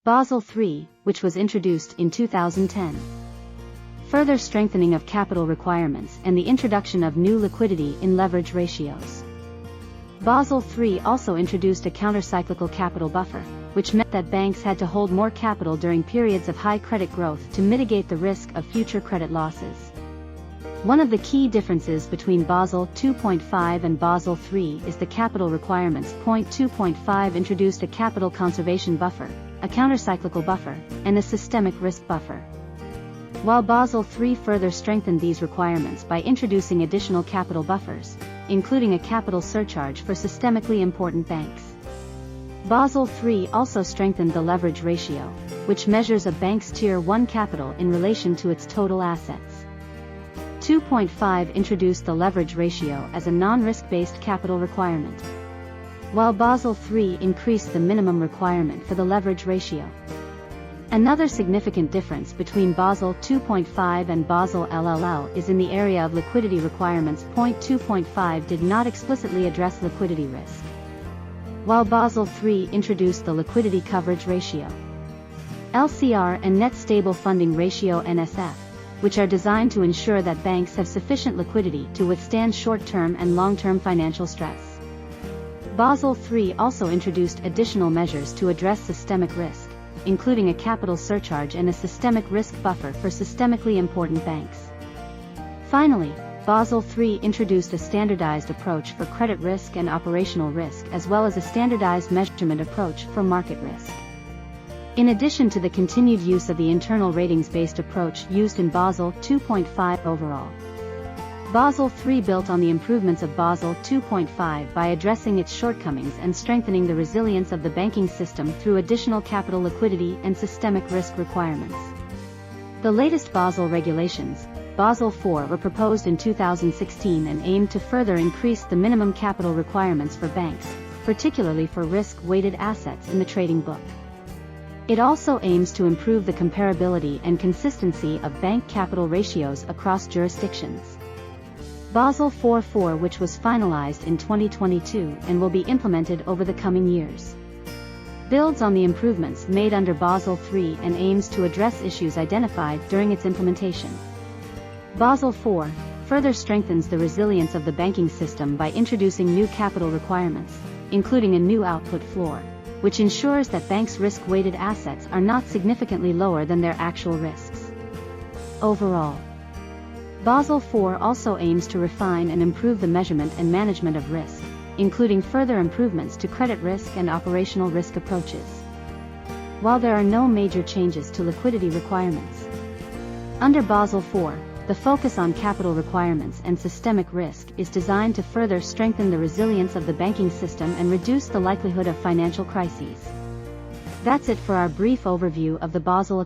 Basel III, which was introduced in 2010. Further strengthening of capital requirements and the introduction of new liquidity in leverage ratios. Basel III also introduced a countercyclical capital buffer, which meant that banks had to hold more capital during periods of high credit growth to mitigate the risk of future credit losses. One of the key differences between Basel 2.5 and Basel III is the capital requirements. 2.5 introduced a capital conservation buffer, a countercyclical buffer, and a systemic risk buffer. While Basel III further strengthened these requirements by introducing additional capital buffers, including a capital surcharge for systemically important banks. Basel III also strengthened the leverage ratio, which measures a bank's Tier 1 capital in relation to its total assets. 2.5 introduced the leverage ratio as a non-risk-based capital requirement, while Basel III increased the minimum requirement for the leverage ratio. Another significant difference between Basel 2.5 and Basel LLL is in the area of liquidity requirements. 2.5 did not explicitly address liquidity risk, while Basel III introduced the liquidity coverage ratio, LCR, and net stable funding ratio (NSF), which are designed to ensure that banks have sufficient liquidity to withstand short-term and long-term financial stress. Basel III also introduced additional measures to address systemic risk, including a capital surcharge and a systemic risk buffer for systemically important banks. Finally, Basel III introduced a standardized approach for credit risk and operational risk, as well as a standardized measurement approach for market risk. In addition to the continued use of the internal ratings-based approach used in Basel 2.5 overall, Basel III built on the improvements of Basel 2.5 by addressing its shortcomings and strengthening the resilience of the banking system through additional capital liquidity and systemic risk requirements. The latest Basel regulations, Basel IV, were proposed in 2016 and aimed to further increase the minimum capital requirements for banks, particularly for risk-weighted assets in the trading book. It also aims to improve the comparability and consistency of bank capital ratios across jurisdictions. Basel IV, which was finalized in 2022 and will be implemented over the coming years, builds on the improvements made under Basel III and aims to address issues identified during its implementation. Basel IV further strengthens the resilience of the banking system by introducing new capital requirements, including a new output floor, which ensures that banks' risk-weighted assets are not significantly lower than their actual risks. Overall, Basel IV also aims to refine and improve the measurement and management of risk, including further improvements to credit risk and operational risk approaches. While there are no major changes to liquidity requirements under Basel IV, the focus on capital requirements and systemic risk is designed to further strengthen the resilience of the banking system and reduce the likelihood of financial crises. That's it for our brief overview of the Basel